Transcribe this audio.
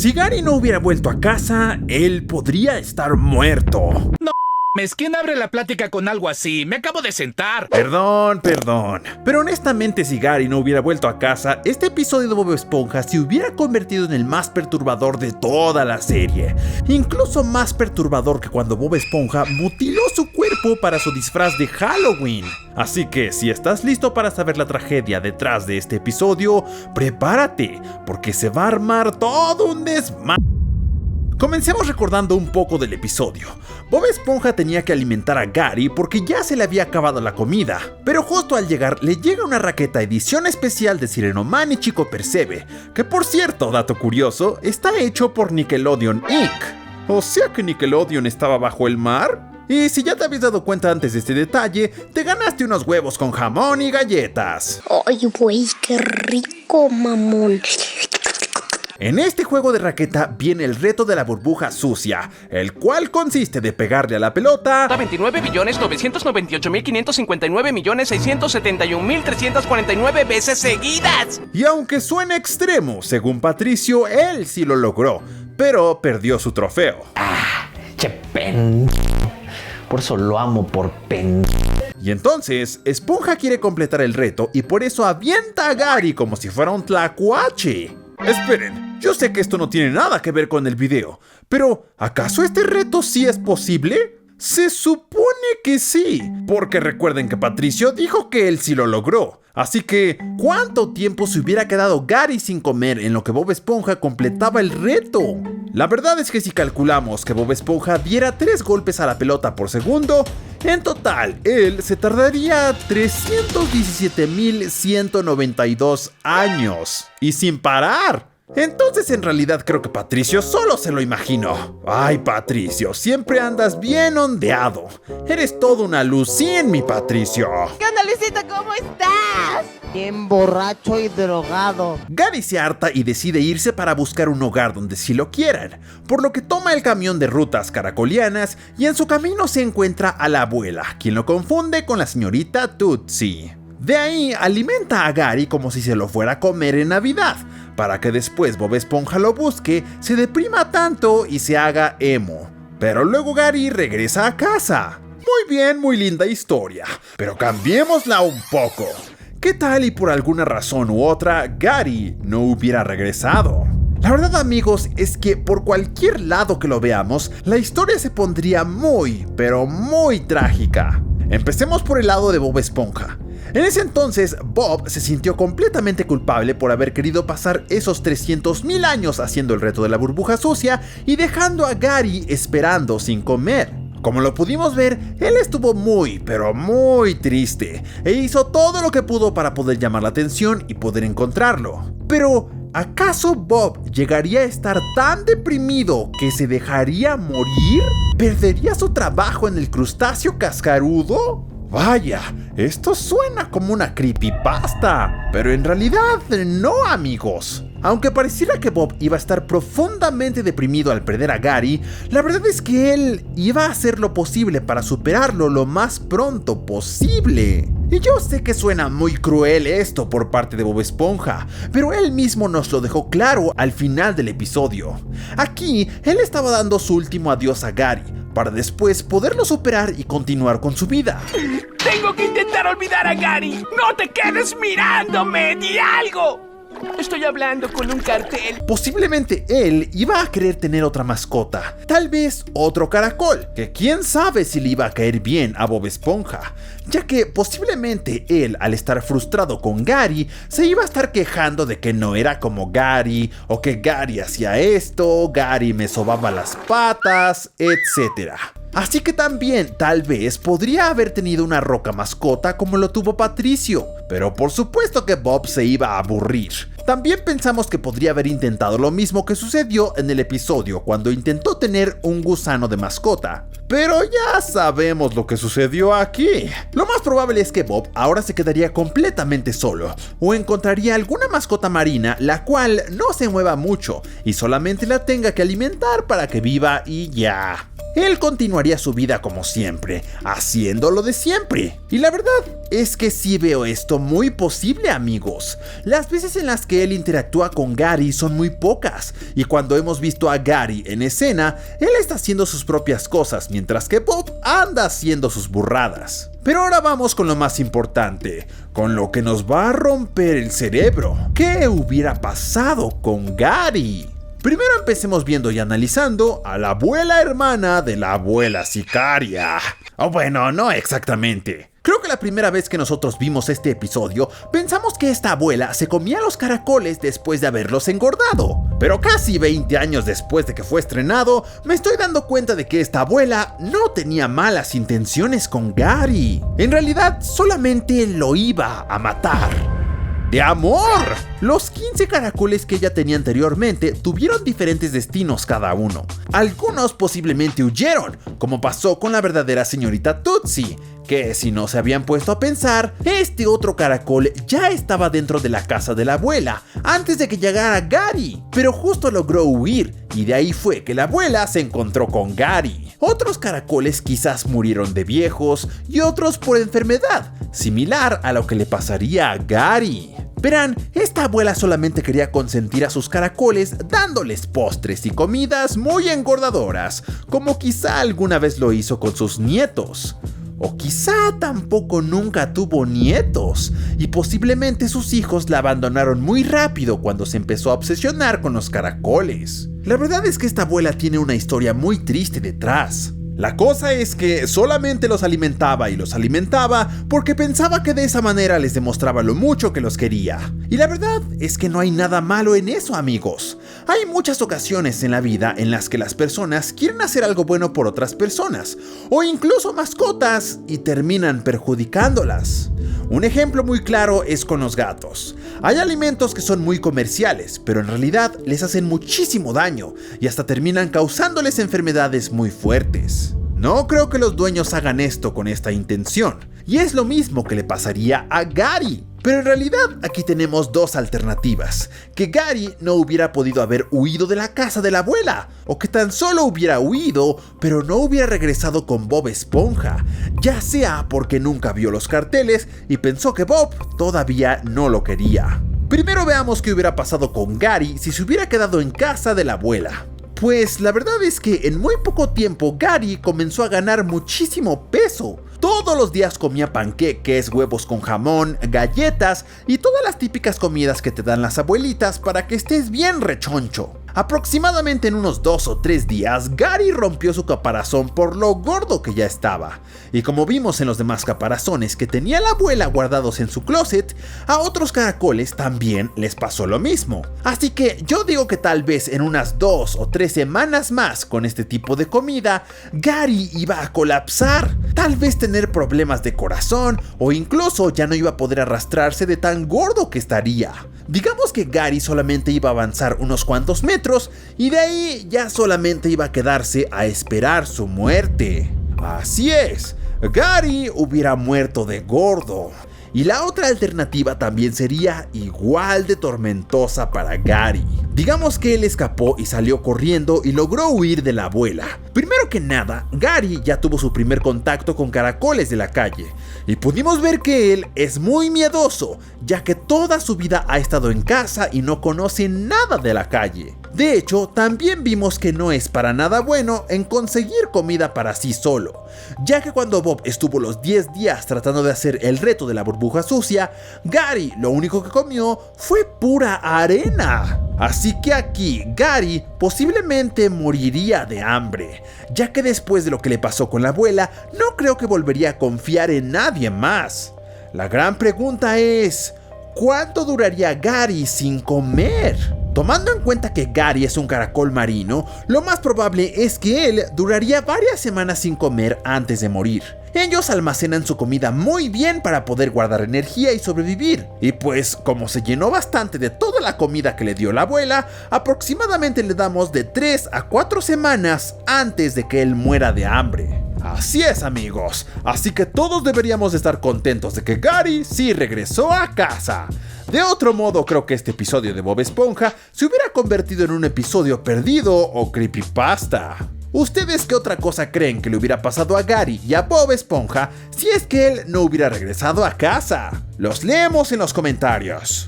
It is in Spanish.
Si Gary no hubiera vuelto a casa, él podría estar muerto. No. ¿Quién abre la plática con algo así? Me acabo de sentar. Perdón. Pero honestamente, si Gary no hubiera vuelto a casa, este episodio de Bob Esponja se hubiera convertido en el más perturbador de toda la serie. Incluso más perturbador que cuando Bob Esponja mutiló su cuerpo para su disfraz de Halloween. Así que si estás listo para saber la tragedia detrás de este episodio, prepárate, porque se va a armar todo un desmadre. Comencemos recordando un poco del episodio. Bob Esponja tenía que alimentar a Gary porque ya se le había acabado la comida, pero justo al llegar le llega una raqueta edición especial de Sirenoman y Chico Percebe, que por cierto, dato curioso, está hecho por Nickelodeon Inc. O sea que Nickelodeon estaba bajo el mar. Y si ya te habías dado cuenta antes de este detalle, te ganaste unos huevos con jamón y galletas. Ay, güey, qué rico, mamón. En este juego de raqueta viene el reto de la burbuja sucia, el cual consiste de pegarle a la pelota 29.998.559.671.349 veces seguidas. Y aunque suene extremo, según Patricio, él sí lo logró, pero perdió su trofeo. Por eso lo amo, por Y entonces, Esponja quiere completar el reto y por eso avienta a Gary como si fuera un tlacuache. Esperen, yo sé que esto no tiene nada que ver con el video, pero ¿acaso este reto sí es posible? Se supone que sí, porque recuerden que Patricio dijo que él sí lo logró. Así que, ¿cuánto tiempo se hubiera quedado Gary sin comer en lo que Bob Esponja completaba el reto? La verdad es que si calculamos que Bob Esponja diera 3 golpes a la pelota por segundo, en total, él se tardaría 317.192 años. Y sin parar. Entonces en realidad creo que Patricio solo se lo imaginó. Ay, Patricio, siempre andas bien ondeado. Eres toda una Lucín, mi Patricio. ¿Qué onda, Luisito? ¿Cómo estás? Bien borracho y drogado. Gary se harta y decide irse para buscar un hogar donde sí lo quieran, por lo que toma el camión de rutas caracolianas y en su camino se encuentra a la abuela, quien lo confunde con la señorita Tootsie. De ahí alimenta a Gary como si se lo fuera a comer en Navidad, para que después Bob Esponja lo busque, se deprima tanto y se haga emo. Pero luego Gary regresa a casa. Muy bien, muy linda historia, pero cambiémosla un poco. ¿Qué tal y por alguna razón u otra Gary no hubiera regresado? La verdad, amigos, es que por cualquier lado que lo veamos, la historia se pondría muy, pero muy trágica. Empecemos por el lado de Bob Esponja. En ese entonces, Bob se sintió completamente culpable por haber querido pasar esos 300.000 años haciendo el reto de la burbuja sucia y dejando a Gary esperando sin comer. Como lo pudimos ver, él estuvo muy, pero muy triste e hizo todo lo que pudo para poder llamar la atención y poder encontrarlo. Pero, ¿acaso Bob llegaría a estar tan deprimido que se dejaría morir? ¿Perdería su trabajo en el crustáceo cascarudo? Vaya, esto suena como una creepypasta, pero en realidad no, amigos. Aunque pareciera que Bob iba a estar profundamente deprimido al perder a Gary, la verdad es que él iba a hacer lo posible para superarlo lo más pronto posible. Y yo sé que suena muy cruel esto por parte de Bob Esponja, pero él mismo nos lo dejó claro al final del episodio. Aquí, él estaba dando su último adiós a Gary, para después poderlo superar y continuar con su vida. Tengo que intentar olvidar a Gary. ¡No te quedes mirándome! ¡Di algo! Estoy hablando con un cartel. Posiblemente él iba a querer tener otra mascota, tal vez otro caracol, que quién sabe si le iba a caer bien a Bob Esponja, ya que posiblemente él, al estar frustrado con Gary, se iba a estar quejando de que no era como Gary, o que Gary hacía esto, Gary me sobaba las patas, etc. Así que también, tal vez, podría haber tenido una roca mascota como lo tuvo Patricio, pero por supuesto que Bob se iba a aburrir. También pensamos que podría haber intentado lo mismo que sucedió en el episodio cuando intentó tener un gusano de mascota. Pero ya sabemos lo que sucedió aquí. Lo más probable es que Bob ahora se quedaría completamente solo, o encontraría alguna mascota marina la cual no se mueva mucho y solamente la tenga que alimentar para que viva y ya. él continuaría su vida como siempre, haciendo lo de siempre. Y la verdad es que sí veo esto muy posible, amigos. Las veces en las que él interactúa con Gary son muy pocas, y cuando hemos visto a Gary en escena, él está haciendo sus propias cosas, mientras que Bob anda haciendo sus burradas. Pero ahora vamos con lo más importante, con lo que nos va a romper el cerebro. ¿Qué hubiera pasado con Gary? Primero empecemos viendo y analizando a la abuela hermana de la abuela sicaria. O bueno, no exactamente. Creo que la primera vez que nosotros vimos este episodio, pensamos que esta abuela se comía los caracoles después de haberlos engordado. Pero casi 20 años después de que fue estrenado, me estoy dando cuenta de que esta abuela no tenía malas intenciones con Gary. En realidad, solamente lo iba a matar. ¡De amor! Los 15 caracoles que ella tenía anteriormente tuvieron diferentes destinos cada uno. Algunos posiblemente huyeron, como pasó con la verdadera señorita Tootsie, que si no se habían puesto a pensar, este otro caracol ya estaba dentro de la casa de la abuela antes de que llegara Gary, pero justo logró huir y de ahí fue que la abuela se encontró con Gary. Otros caracoles quizás murieron de viejos y otros por enfermedad, similar a lo que le pasaría a Gary. Verán, esta abuela solamente quería consentir a sus caracoles dándoles postres y comidas muy engordadoras, como quizá alguna vez lo hizo con sus nietos. O quizá tampoco nunca tuvo nietos, y posiblemente sus hijos la abandonaron muy rápido cuando se empezó a obsesionar con los caracoles. La verdad es que esta abuela tiene una historia muy triste detrás. La cosa es que solamente los alimentaba y los alimentaba porque pensaba que de esa manera les demostraba lo mucho que los quería. Y la verdad es que no hay nada malo en eso, amigos. Hay muchas ocasiones en la vida en las que las personas quieren hacer algo bueno por otras personas, o incluso mascotas, y terminan perjudicándolas. Un ejemplo muy claro es con los gatos. Hay alimentos que son muy comerciales, pero en realidad les hacen muchísimo daño y hasta terminan causándoles enfermedades muy fuertes. No creo que los dueños hagan esto con esta intención, y es lo mismo que le pasaría a Gary. Pero en realidad aquí tenemos dos alternativas: que Gary no hubiera podido haber huido de la casa de la abuela, o que tan solo hubiera huido pero no hubiera regresado con Bob Esponja, ya sea porque nunca vio los carteles y pensó que Bob todavía no lo quería. Primero veamos qué hubiera pasado con Gary si se hubiera quedado en casa de la abuela. Pues la verdad es que en muy poco tiempo Gary comenzó a ganar muchísimo peso. Todos los días comía panqueques, huevos con jamón, galletas y todas las típicas comidas que te dan las abuelitas para que estés bien rechoncho. Aproximadamente en unos 2 o 3 días, Gary rompió su caparazón por lo gordo que ya estaba. Y como vimos en los demás caparazones que tenía la abuela guardados en su closet, a otros caracoles también les pasó lo mismo. Así que yo digo que tal vez en unas 2 o 3 semanas más con este tipo de comida, Gary iba a colapsar. Tal vez tener problemas de corazón, o incluso ya no iba a poder arrastrarse de tan gordo que estaría. Digamos que Gary solamente iba a avanzar unos cuantos metros y de ahí ya solamente iba a quedarse a esperar su muerte. Así es, Gary hubiera muerto de gordo. Y la otra alternativa también sería igual de tormentosa para Gary. Digamos que él escapó y salió corriendo y logró huir de la abuela. Primero que nada, Gary ya tuvo su primer contacto con caracoles de la calle, y pudimos ver que él es muy miedoso, ya que toda su vida ha estado en casa y no conoce nada de la calle. De hecho, también vimos que no es para nada bueno en conseguir comida para sí solo, ya que cuando Bob estuvo los 10 días tratando de hacer el reto de la burbuja sucia, Gary lo único que comió fue pura arena. Así que aquí Gary posiblemente moriría de hambre, ya que después de lo que le pasó con la abuela, no creo que volvería a confiar en nadie más. La gran pregunta es, ¿cuánto duraría Gary sin comer? Tomando en cuenta que Gary es un caracol marino, lo más probable es que él duraría varias semanas sin comer antes de morir. Ellos almacenan su comida muy bien para poder guardar energía y sobrevivir. Y pues, como se llenó bastante de toda la comida que le dio la abuela, aproximadamente le damos de 3 a 4 semanas antes de que él muera de hambre. Así es, amigos, así que todos deberíamos estar contentos de que Gary sí regresó a casa. De otro modo, creo que este episodio de Bob Esponja se hubiera convertido en un episodio perdido o creepypasta. ¿Ustedes qué otra cosa creen que le hubiera pasado a Gary y a Bob Esponja si es que él no hubiera regresado a casa? Los leemos en los comentarios.